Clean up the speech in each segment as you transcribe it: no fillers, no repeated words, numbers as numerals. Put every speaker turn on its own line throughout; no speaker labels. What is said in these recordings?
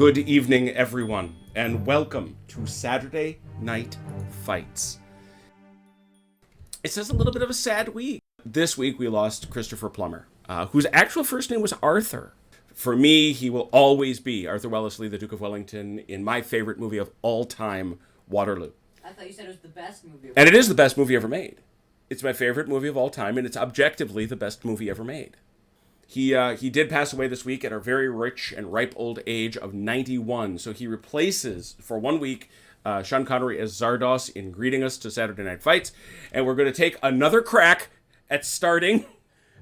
Good evening, everyone, and welcome to Saturday Night Fights. It's just a little bit of a sad week. This week we lost Christopher Plummer, whose actual first name was Arthur. For me, he will always be Arthur Wellesley, the Duke of Wellington, in my favorite movie of all time, Waterloo.
I thought you said it was the best movie ever
made. And it is the best movie ever made. It's my favorite movie of all time, and it's objectively the best movie ever made. He did pass away this week at a very rich and ripe old age of 91. So he replaces, for 1 week, Sean Connery as Zardos in greeting us to Saturday Night Fights. And we're going to take another crack at starting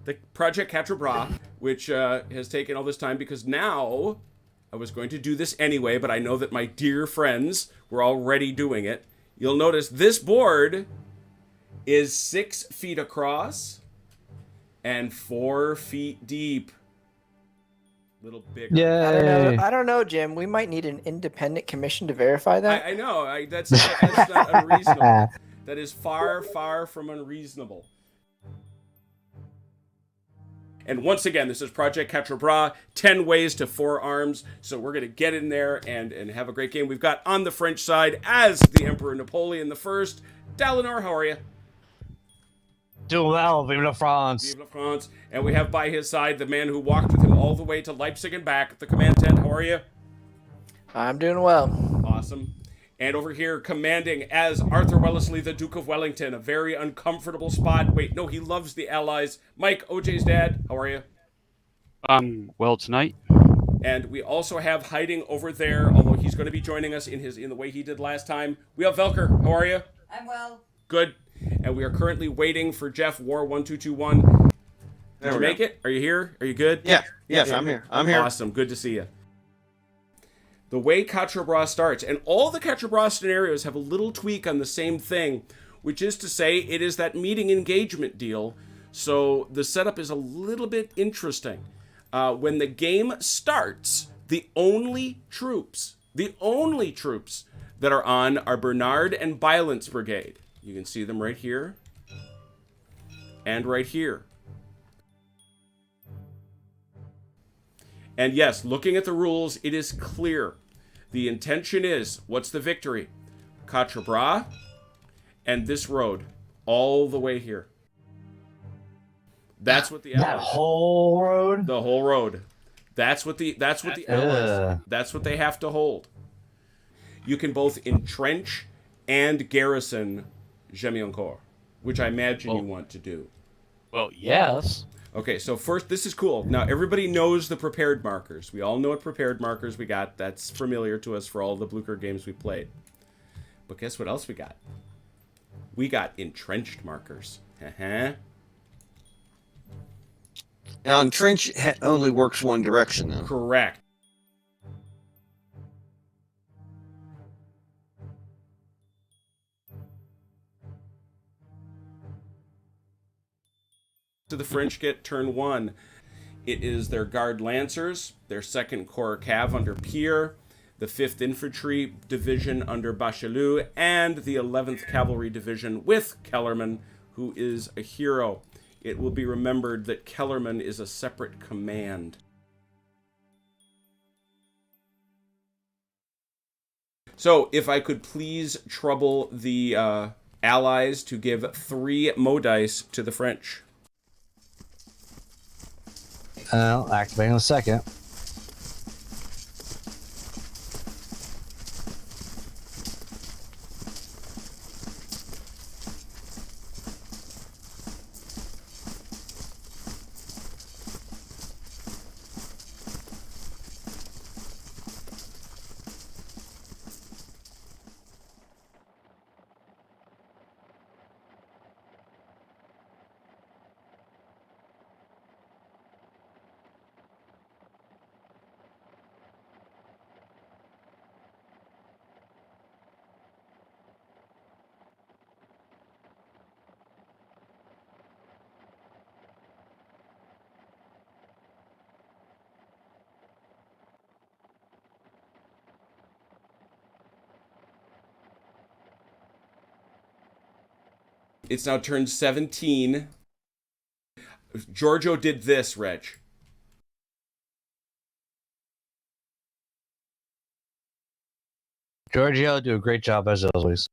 the Project Quatre, which has taken all this time because now I was going to do this anyway, but I know that my dear friends were already doing it. You'll notice this board is 6 feet across and 4 feet deep. Little bigger.
Yeah.
I don't know, Jim. We might need an independent commission to verify that.
I know. That's not unreasonable. That is far, far from unreasonable. And once again, this is Project Quatre, 10 ways to 4 arms. So we're going to get in there and have a great game. We've got on the French side, as the Emperor Napoleon I, Dalinor, how are you?
Doing well, vive la France.
Vive la France. And we have by his side the man who walked with him all the way to Leipzig and back, the commandant. How are you?
I'm doing well.
Awesome. And over here, commanding as Arthur Wellesley, the Duke of Wellington, a very uncomfortable spot. Wait, no, he loves the Allies. Mike, OJ's dad, how are you?
Well tonight.
And we also have hiding over there, although he's going to be joining us in the way he did last time. We have Velker. How are you?
I'm well.
Good. And we are currently waiting for Jeff War 1221. Did you make it? Are you here? Are you good?
Yeah. Yes, I'm here. I'm here.
Awesome. Good to see you. The way Quatre starts, and all the Quatre scenarios have a little tweak on the same thing, which is to say it is that meeting engagement deal. So the setup is a little bit interesting. When the game starts, the only troops that are on are Bernard and Violence Brigade. You can see them right here and right here. And yes, looking at the rules, it is clear. The intention is, what's the victory? Quatre and this road all the way here. That's what the
That
Allies,
whole road?
the whole road. That's what the Allies, that's what they have to hold. You can both entrench and garrison Gemiancourt, which I imagine you want to do.
Well, yes.
Okay, so first, this is cool. Now, everybody knows the prepared markers. We all know what prepared markers we got. That's familiar to us for all the Blücher games we played. But guess what else we got? We got entrenched markers.
Now, entrench only works one direction, though.
Correct. To the French get turn 1. It is their Guard Lancers, their 2nd Corps Cav under Pierre, the 5th Infantry Division under Bachelieu, and the 11th Cavalry Division with Kellerman, who is a hero. It will be remembered that Kellerman is a separate command. So, if I could please trouble the Allies to give 3 Mo dice to the French.
I'll activate in a second.
It's now turned 17. Giorgio did this, Reg.
Giorgio do a great job as always.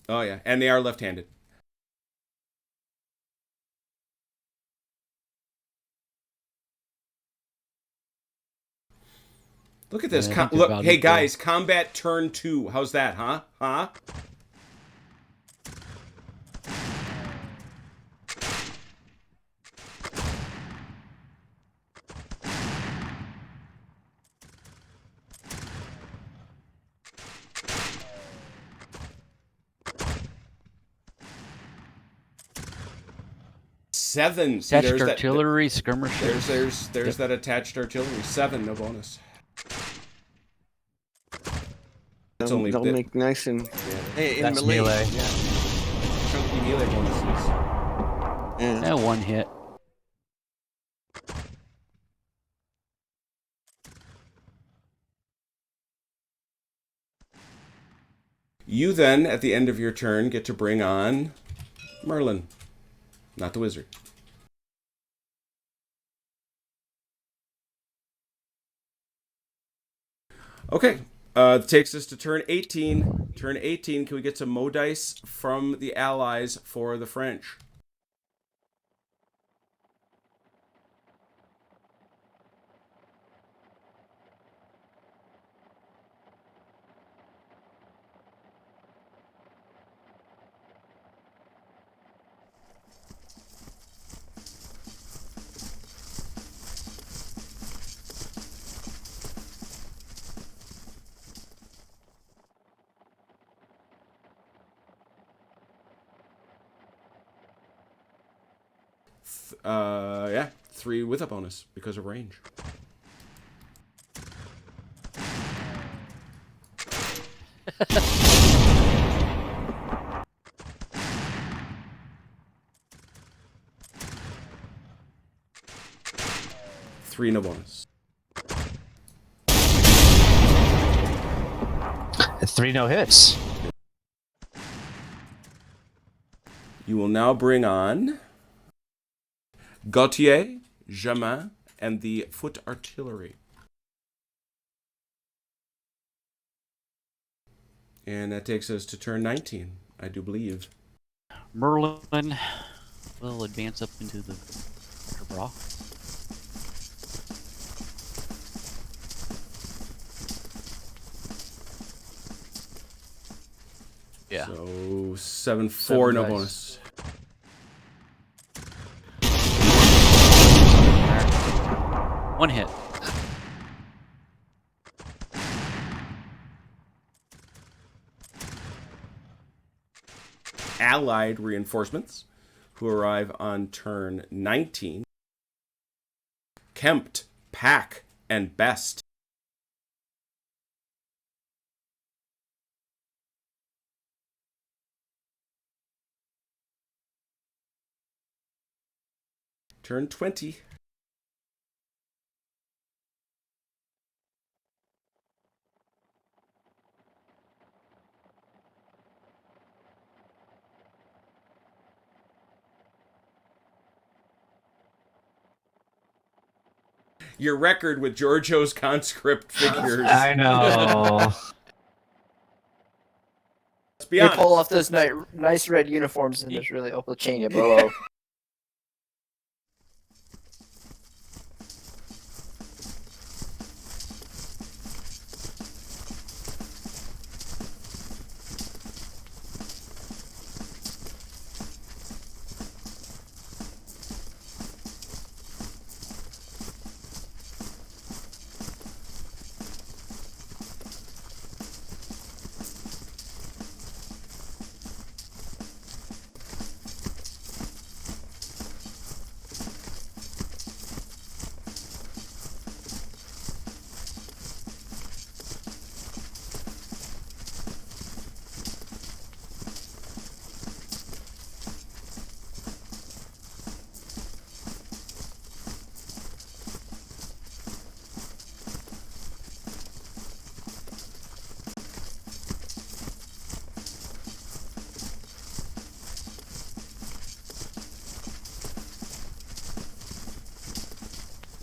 Oh yeah, and they are left-handed. Look at this.
Yeah, I think they're
Look,
about
hey
equal.
guys, combat turn 2. How's that, huh? Huh? Seven. See,
Attached
there's that.
artillery, skirmishers.
There's that attached artillery. 7, no bonus. It's only
They'll
bit.
make nice and hey, in
That's
melee.
melee.
Yeah.
Chunky melee bonuses.
Yeah.
Yeah, 1 hit.
You then, at the end of your turn, get to bring on Merlin, not the wizard. Okay, takes us to turn 18. Turn 18, can we get some Mo dice from the allies for the French? Yeah, 3 with a bonus because of range. Three, no bonus.
3 no hits.
You will now bring on Gautier, Jamin, and the foot artillery. And that takes us to turn 19, I do believe.
Merlin will advance up into the bra. Yeah.
So 7-4, no
dice.
bonus.
One hit.
Allied reinforcements, who arrive on turn 19. Kempt, Pack, and Best. Turn 20. Your record with Giorgio's conscript figures.
I know.
Let's be
They
honest.
pull off those nice red uniforms and just really open the chain it below.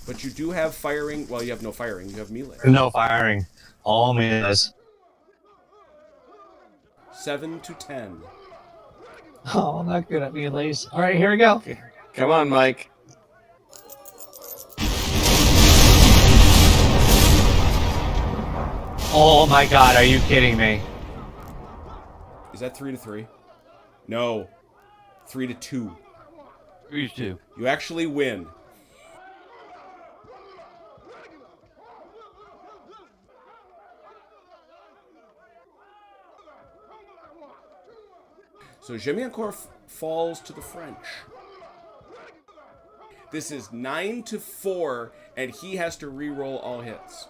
But you do have firing. Well, you have no firing. You have melee.
No firing. All melees.
7 to 10.
Oh, not good at me, Lace. All right, here we go.
Come on, Mike.
Oh my God, are you kidding me?
Is that 3 to 3? No. 3 to 2.
3-2.
You actually win. So Jemiancourt falls to the French. This is 9 to 4, and he has to re-roll all hits.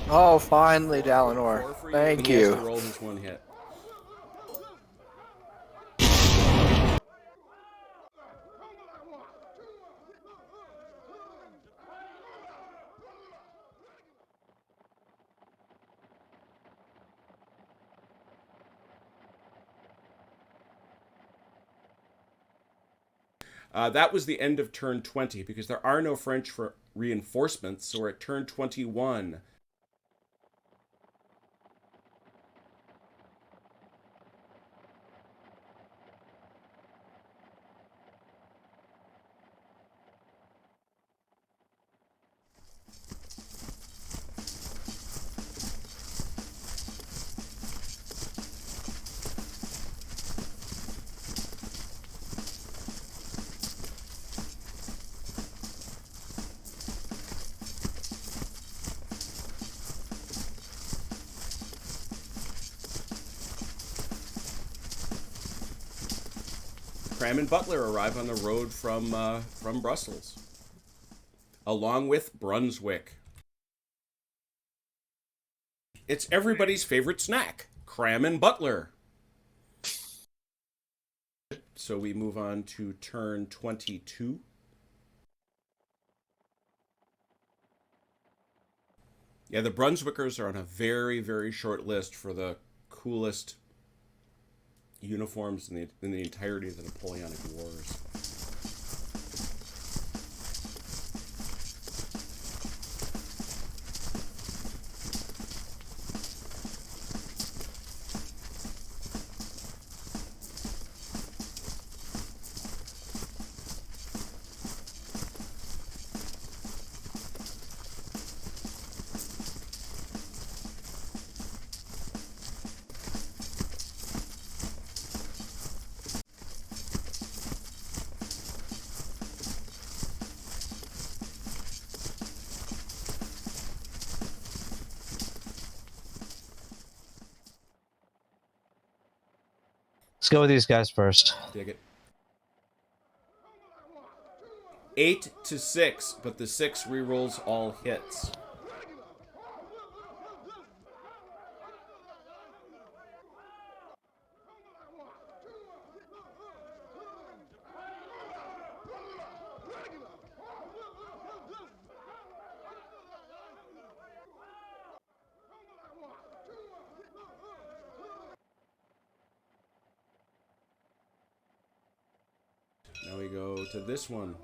Oh, finally,
4
Dalinor.
for
Thank
and he has to
you.
roll his one hit. That was the end of turn 20 because there are no French for reinforcements, so we're at turn 21. Cram and Butler arrive on the road from Brussels, along with Brunswick. It's everybody's favorite snack, Cram and Butler. So we move on to turn 22. Yeah, the Brunswickers are on a very, very short list for the coolest uniforms in the entirety of the Napoleonic Wars.
Let's go with these guys first.
Dig it. 8 to 6, but the 6 rerolls all hits. Now we go to this one.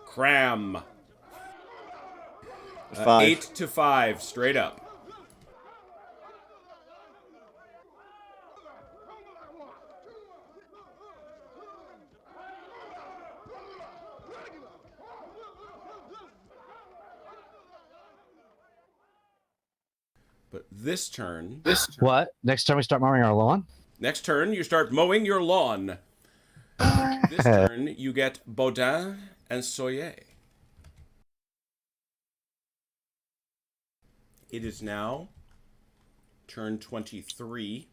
Cram.
5.
8 to 5, straight up. But this turn,
What? Next time we start mowing our lawn?
next turn, you start mowing your lawn. This turn, you get Baudin and Soyer. It is now turn 23.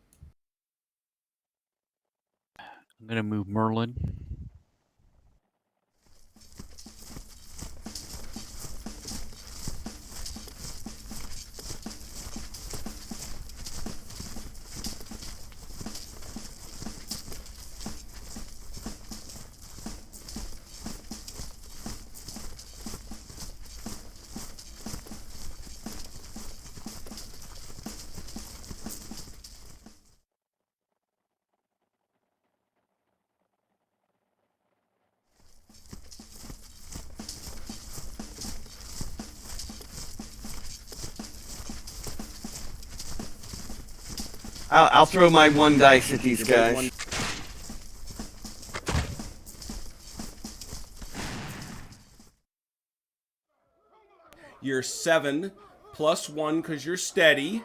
I'm gonna move Merlin.
I'll throw my one dice at these
You bet
guys.
one- You're 7 plus 1 because you're steady.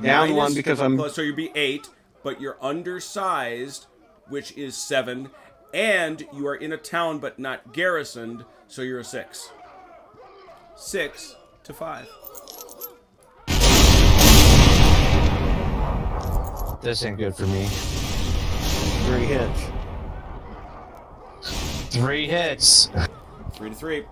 Down
Minus-
one because I'm.
so you'd be 8, but you're undersized, which is 7, and you are in a town but not garrisoned, so you're a 6. 6 to 5.
This ain't good for me.
3 hits.
3 hits.
3 to 3.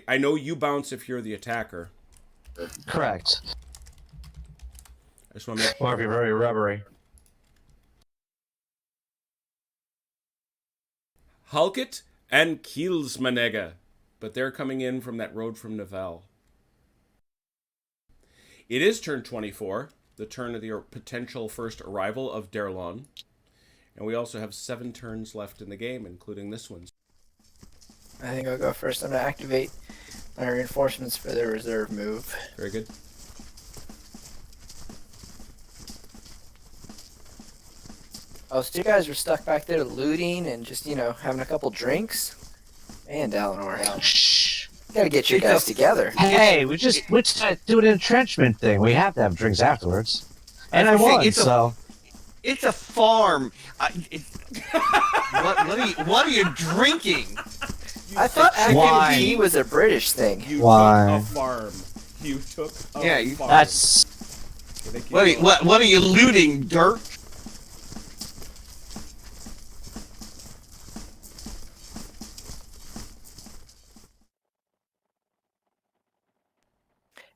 I know you bounce if you're the attacker.
Correct.
I just want to make
Or if you're very rubbery.
Halket and Kielsmanega, but they're coming in from that road from Nivelle. It is turn 24, the turn of the potential first arrival of Derlon. And we also have 7 turns left in the game, including this one.
I think I'll go first. I'm gonna activate my reinforcements for the reserve move.
Very good.
Oh, so you guys were stuck back there looting and just, having a couple drinks? Man, Dalinor.
Shh.
Gotta get you guys together.
Hey, we just do an entrenchment thing. We have to have drinks afterwards. And I
was gonna say,
won, so.
It's a farm. What are you drinking?
I thought
Why?
tea was a British thing.
You
Why?
took a farm. You took a
Yeah, you-
farm.
That's.
What are you looting? Dirt?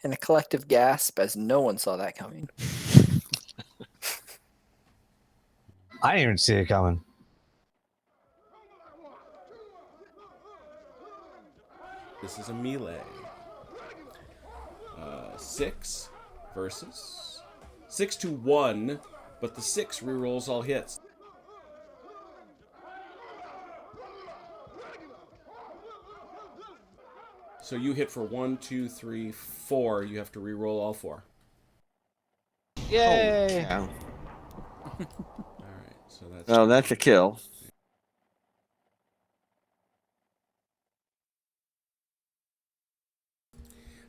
And a collective gasp as no one saw that coming.
I didn't even see it coming.
This is a melee. 6 versus 6 to 1, but the 6 rerolls all hits. So you hit for 1, 2, 3, 4. You have to reroll all 4.
Yay!
Yeah.
All right, so that's
Oh, that's a kill.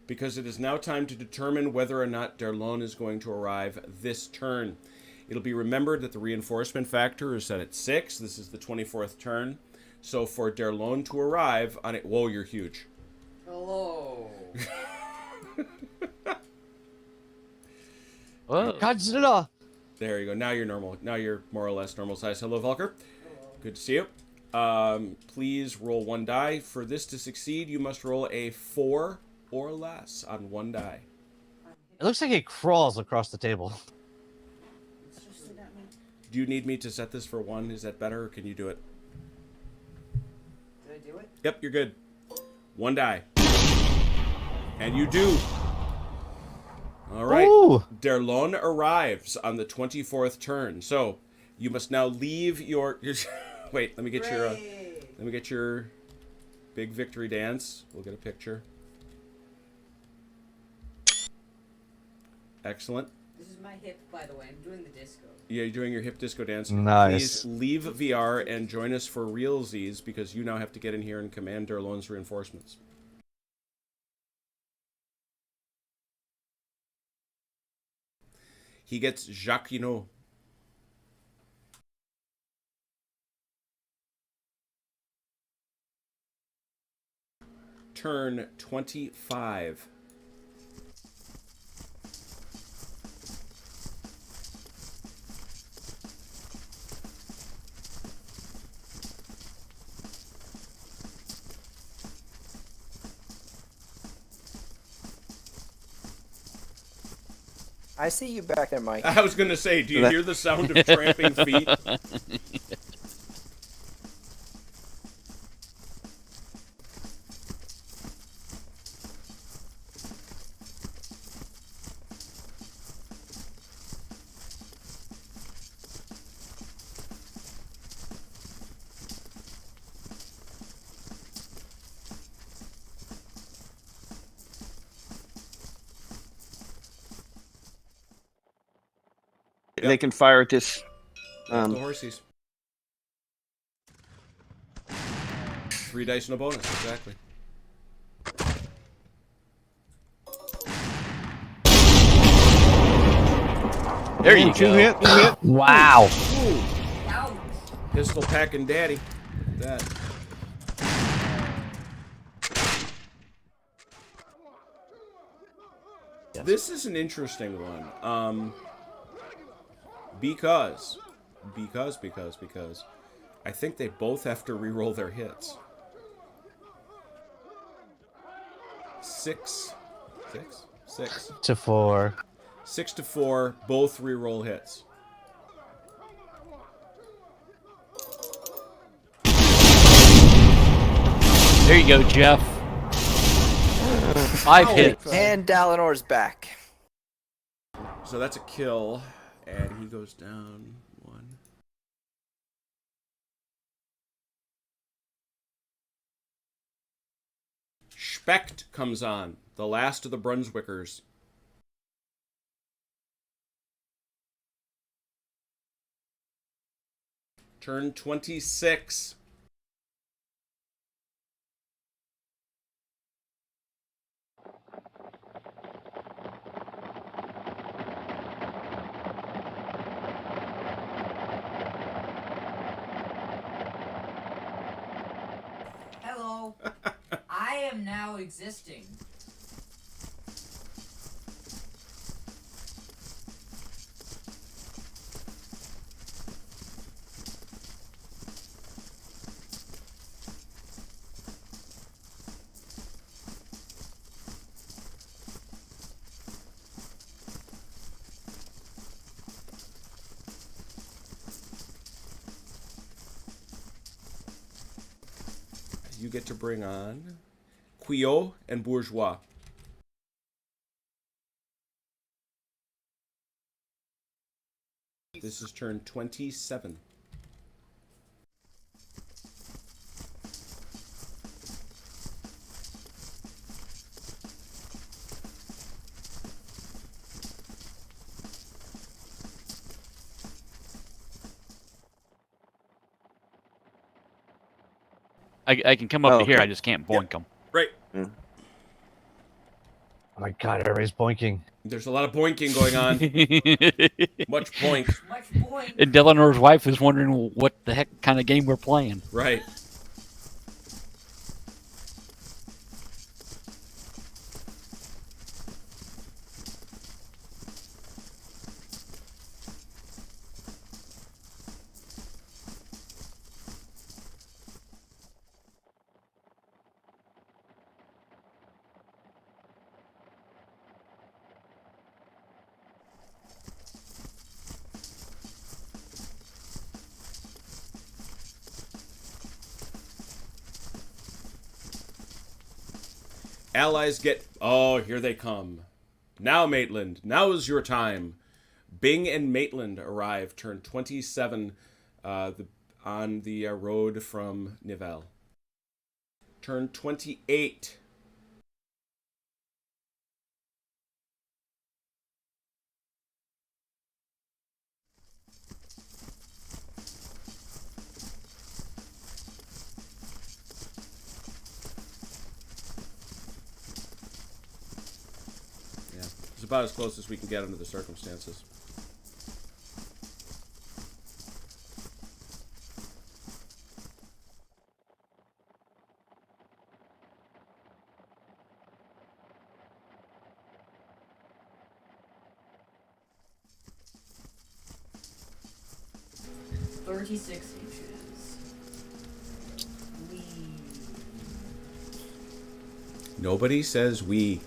because it is now time to determine whether or not Derlon is going to arrive this turn. It'll be remembered that the reinforcement factor is set at 6. This is the 24th turn. So for Derlon to arrive on it, whoa, you're huge.
Hello.
Whoa.
Godzilla!
There you go. Now you're normal. Now you're more or less normal size. Hello, Volker. Good to see you. Please roll 1 die. For this to succeed, you must roll a 4 or less on 1 die.
It looks like it crawls across the table.
It's just that me.
Do you need me to set this for 1? Is that better, or can you do it?
Did I do it?
Yep, you're good. 1 die. And you do. All right.
Ooh.
Derlon arrives on the 24th turn. So you must now leave your... Wait, let me get your...
Hooray.
Let me get your big victory dance. We'll get a picture. Excellent.
This is my hip, by the way. I'm doing the disco.
Yeah, you're doing your hip disco dance.
Nice.
Please leave VR and join us for realsies, because you now have to get in here and command Derlon's reinforcements. He gets Jacquinot. Turn 25.
I see you back there, Mike.
I was going to say, do you hear the sound of tramping feet?
they can fire at this.
The horsies. 3 dice and a bonus, exactly.
There you
Two
go.
hit.
Wow.
Ooh,
Ouch.
pistol packing daddy. Look at that. This is an interesting one. Because I think they both have to re-roll their hits. 6
To 4.
6 to 4, both re-roll hits.
There you go, Jeff. 5 hits.
And Dalinor's back.
So that's a kill, and he goes down 1. Specht comes on, the last of the Brunswickers. Turn 26.
Hello. I am now existing.
You get to bring on Quillot and Bourgeois. This is turn 27.
I can come up
Oh,
to here.
okay.
I just can't boink them.
Right.
Oh my god, everybody's boinking.
There's a lot of boinking going on. Much boink.
Much point.
And Delanor's wife is wondering what the heck kind of game we're playing.
Right. Allies get... Oh, here they come. Now, Maitland. Now is your time. Bing and Maitland arrive. Turn 27 on the road from Nivelle. Turn 28. It's about as close as we can get under the circumstances.
$36 inches. Wee.
Nobody says we.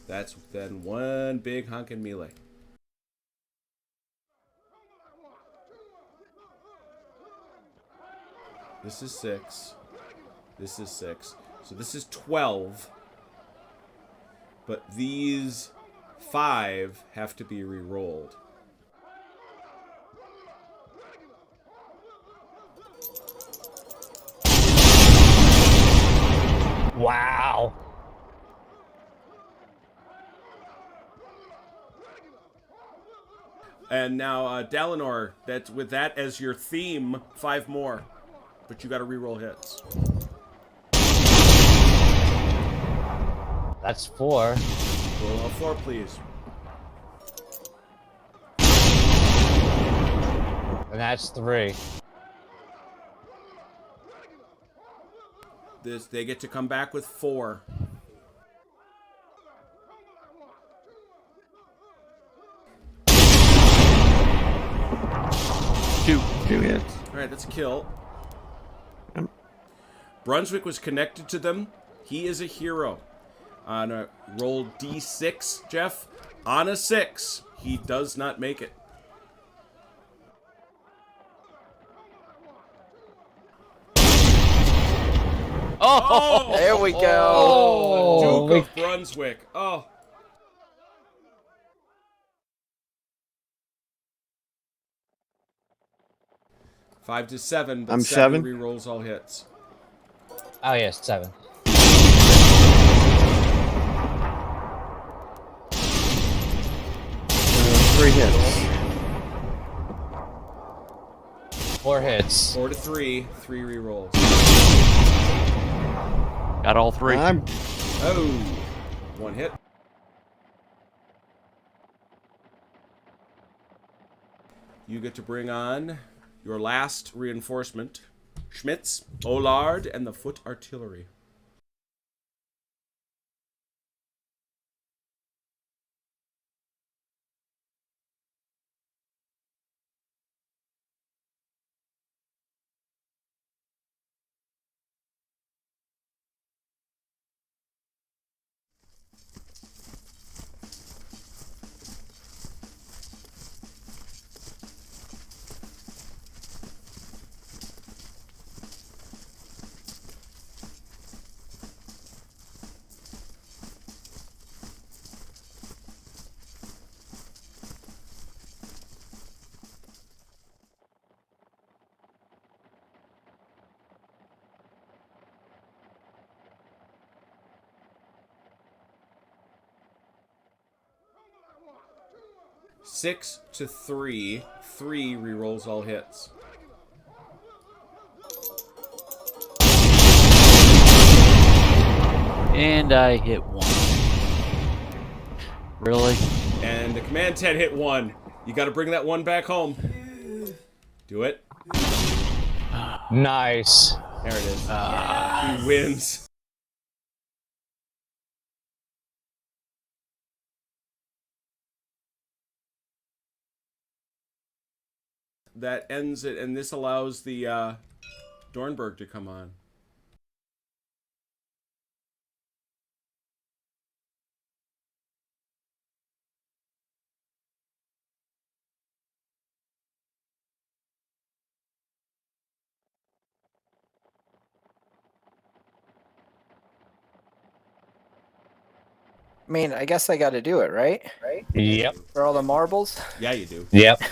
That's then one big honkin' melee. This is 6. This is 6. So this is 12. But these 5 have to be re-rolled.
Wow.
And now, Dalinor, that's with that as your theme, 5 more. But you gotta re-roll hits.
That's 4.
Roll a 4, please.
And that's 3.
They get to come back with 4.
Two hits.
All right, that's a kill. Brunswick was connected to them. He is a hero. On a roll D6, Jeff. On a 6, he does not make it.
Oh,
There we go.
Oh,
Duke of Brunswick. Oh. Five to 7, but
I'm
7
7.
re-rolls all hits.
Oh, yes, 7.
Three hits.
4 hits.
4 to 3, 3 re-rolls.
got all 3.
I'm
Oh, 1 hit. You get to bring on your last reinforcement. Schmitz, Olard, and the foot artillery. Six to 3, 3 re-rolls all hits.
And I hit 1. Really?
And the command 10 hit 1. You got to bring that 1 back home. Do it.
Nice.
There it is. He wins. That ends it, and this allows the Dornberg to come on.
I mean, I guess I got to do it, right?
Yep.
For all the marbles.
Yeah, you do.
Yep.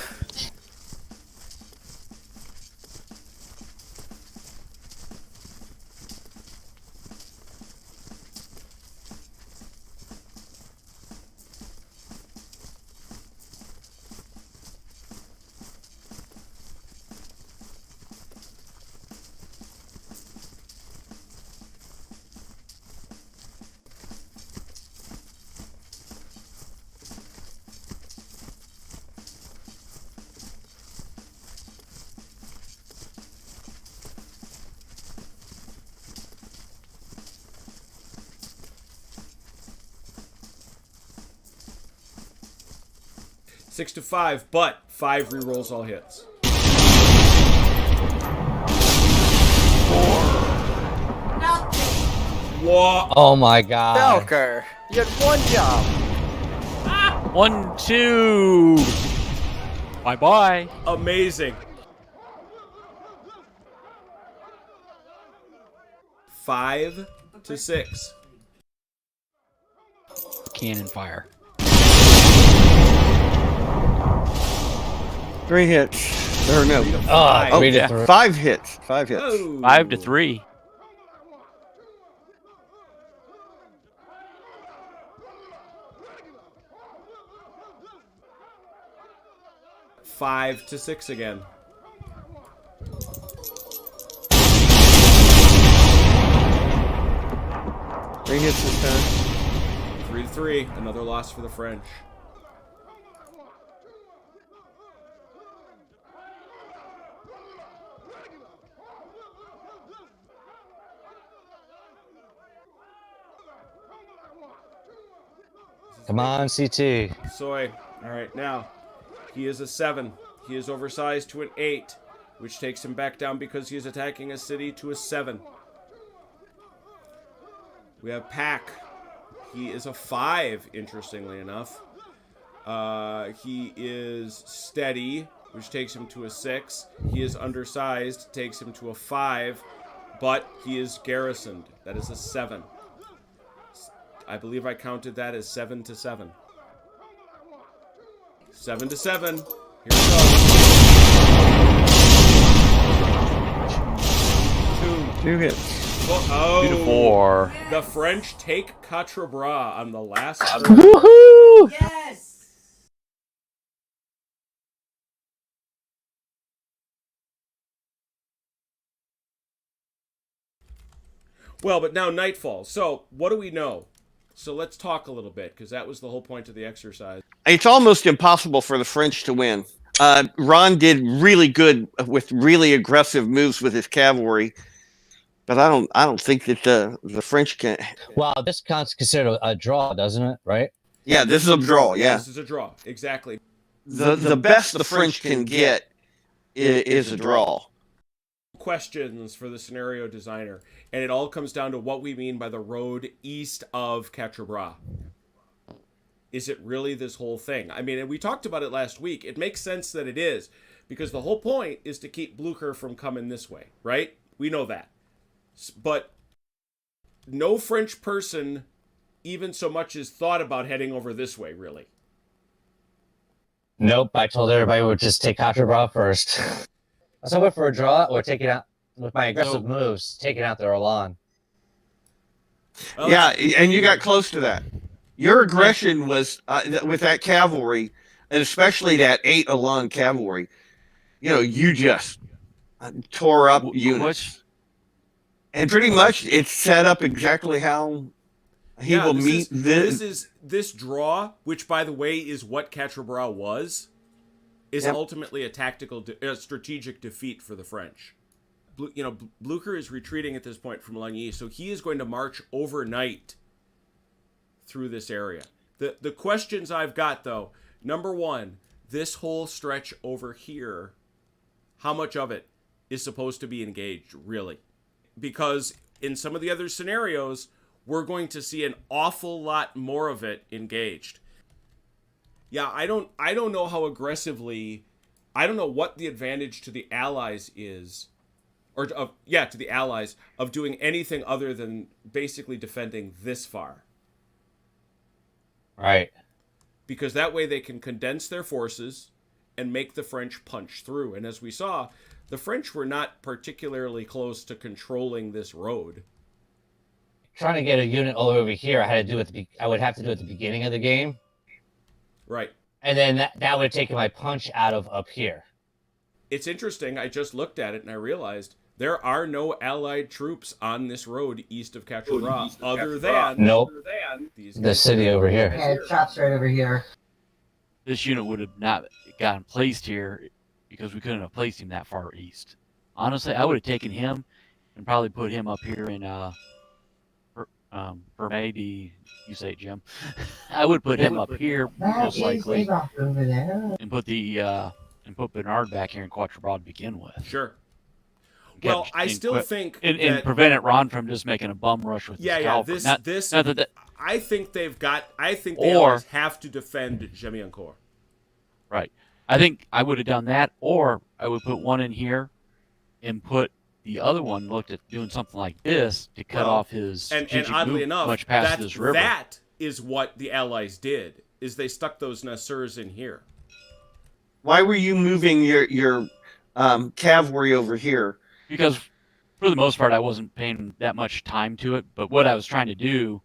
Six to 5, but 5 re-rolls all hits.
Nothing.
Whoa!
Oh my god.
Falker, you had one job.
1, 2. Bye bye.
Amazing. 5 to 6.
Cannon fire.
3 hits. Or no.
Oh, read
yeah.
it through.
5 hits. 5 hits.
Oh.
5 to 3.
5 to 6 again.
Three hits this time.
3 to 3. Another loss for the French.
Come on, CT.
Soy. All right, now he is a 7. He is oversized to an 8, which takes him back down because he is attacking a city to a 7. We have Pack. He is a 5, interestingly enough. He is steady, which takes him to a 6. He is undersized, takes him to a 5, but he is garrisoned. That is a 7. I believe I counted that as 7 to 7. 7 to 7. Here we go.
2 hits.
Oh,
2 to 4.
the French take Quatre on the last turn.
Woohoo!
Yes!
Well, but now night falls. So, what do we know? So let's talk a little bit, because that was the whole point of the exercise.
It's almost impossible for the French to win. Ron did really good with really aggressive moves with his cavalry, but I don't think that the French can.
Well, this counts considered a draw, doesn't it? Right?
Yeah, this is a draw. Yeah,
This is a draw. Exactly.
the best the French can get is a draw.
Questions for the scenario designer, and it all comes down to what we mean by the road east of Quatre. Is it really this whole thing? I mean, and we talked about it last week. It makes sense that it is, because the whole point is to keep Blücher from coming this way, right? We know that. But no French person even so much as thought about heading over this way, really.
Nope. I told everybody we'd just take Quatre first. So I went for a draw or take it out with my aggressive moves, taking out their Elan.
Oh,
Yeah, and you got close to that. Your aggression was with that cavalry, and especially that 8 Elan cavalry. You know, you just tore up units, and pretty much it's set up exactly how he will meet
this draw, which by the way is what Quatre was. Is ultimately a tactical, strategic defeat for the French. Blücher is retreating at this point from Ligny, so he is going to march overnight through this area. The questions I've got, though, number one, this whole stretch over here, how much of it is supposed to be engaged, really? Because in some of the other scenarios, we're going to see an awful lot more of it engaged. Yeah, I don't know how aggressively, I don't know what the advantage to the Allies is, or to the Allies of doing anything other than basically defending this far.
Right.
Because that way they can condense their forces and make the French punch through. And as we saw, the French were not particularly close to controlling this road.
Trying to get a unit all over here, I would have to do it at the beginning of the game.
Right.
And then that would have taken my punch out of up here.
It's interesting. I just looked at it and I realized there are no Allied troops on this road east of Quatre, other than
the city over here.
Yeah, chops right over here.
This unit would have not gotten placed here because we couldn't have placed him that far east. Honestly, I would have taken him and probably put him up here in maybe you say it, Jim. I would put him up here most likely, and put Bernard back here in Quatre to begin with.
Sure. Well,
catch
I
and
still
quit-
think
and
that,
prevented Ron from just making a bum rush with his cavalry. Not that
I think the
Or-
Allies have to defend Gemiancourt.
right. I think I would have done that, or I would put one in here and put the other one looked at doing something like this to cut
Well,
off his
and
strategic
oddly
move
enough,
much past this river.
that is what the Allies did, is they stuck those Nassurs in here.
Why were you moving your cavalry over here?
Because for the most part, I wasn't paying that much time to it. But what I was trying to do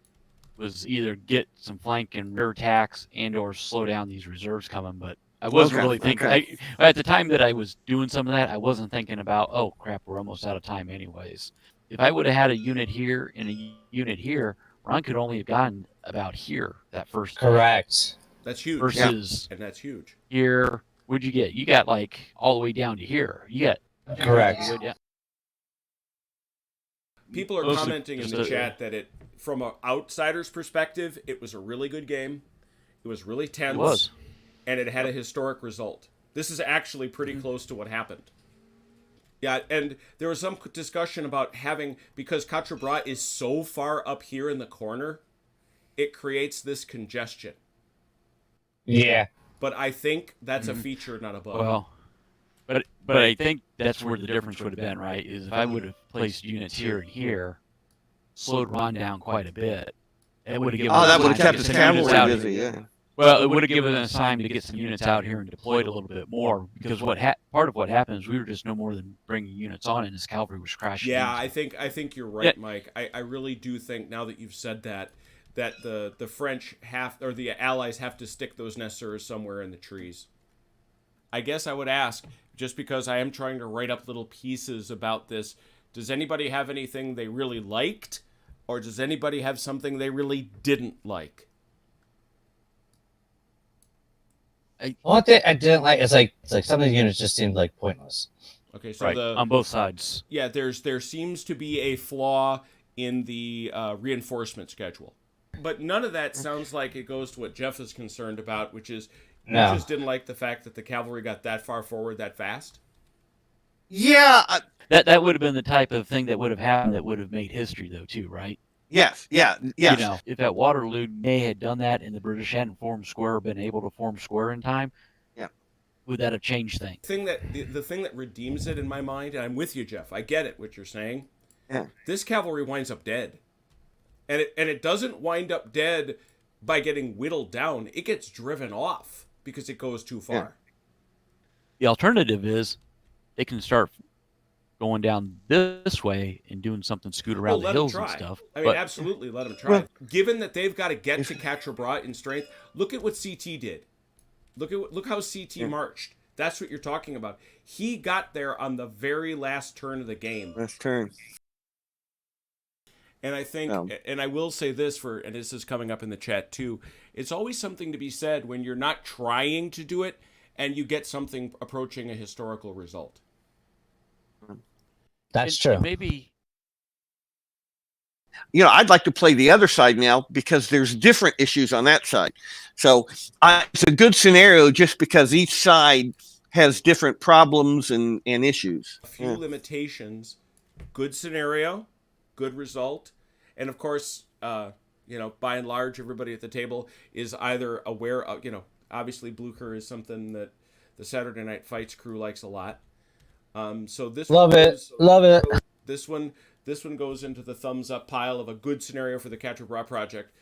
was either get some flank and rear attacks and/or slow down these reserves coming. But I wasn't
Okay,
really thinking.
okay.
At the time that I was doing some of that, I wasn't thinking about, oh crap, we're almost out of time anyways. If I would have had a unit here and a unit here, Ron could only have gotten about here that first time.
Correct.
That's huge.
Versus
And that's huge.
here, what'd you get? You got like all the way down to here. You got
Correct.
all the way down.
People are
Mostly
commenting in
just
the
a-
chat that it, from an outsider's perspective, it was a really good game. It was really tense.
It was.
And it had a historic result. This is actually pretty close to what happened. Yeah, and there was some discussion about having, because Quatre Bras is so far up here in the corner, it creates this congestion.
Yeah.
But I think that's a feature, not a bug.
Well, but I think that's where the difference would have been, right? Is if I would have placed units here and here, slowed Ron down quite a bit, it would have given.
Oh,
us
that would
time
have
to
kept
get
his
some units out.
cavalry busy. Yeah.
Well, it would have given us time to get some units out here and deployed a little bit more, because part of what happens, we were just no more than bringing units on, and his cavalry was crashing.
Yeah,
into.
I think you're right,
Yeah.
Mike. I really do think, now that you've said that the French or the Allies have to stick those Nassurs somewhere in the trees. I guess I would ask, just because I am trying to write up little pieces about this, does anybody have anything they really liked, or does anybody have something they really didn't like?
One thing I didn't like is like some of the units just seemed like pointless.
Okay, so
Right, on both sides.
there seems to be a flaw in the reinforcement schedule. But none of that sounds like it goes to what Jeff is concerned about, which is you
No.
just didn't like the fact that the cavalry got that far forward that fast.
Yeah.
That would have been the type of thing that would have happened that would have made history, though, too, right?
Yes. Yeah. Yes.
You know, if at Waterloo Ney had done that and the British hadn't formed square or been able to form square in time,
Yeah.
would that have changed things?
The thing that redeems it in my mind, and I'm with you, Jeff. I get it what you're saying.
Yeah.
This cavalry winds up dead, and it doesn't wind up dead by getting whittled down. It gets driven off because it goes too far.
Yeah.
The alternative is they can start going down this way and doing something, scoot around the
let 'em
hills and
try.
stuff.
I mean, absolutely, let them try.
Well-
Given that they've got to get to Quatre Bras in strength, look at what CT did. Look how CT marched. That's what you're talking about. He got there on the very last turn of the game.
Last turn.
And I think, and I will say this and this is coming up in the chat too, it's always something to be said when you're not trying to do it and you get something approaching a historical result.
That's
And
true.
maybe
I'd like to play the other side now because there's different issues on that side. So it's a good scenario just because each side has different problems and issues.
A few limitations, good scenario, good result, and of course, by and large, everybody at the table is either aware of, obviously Blücher is something that the Saturday Night Fights crew likes a lot. So this
Love
one
it.
goes-
Love it.
This one goes into the thumbs up pile of a good scenario for the Quatre Bras project.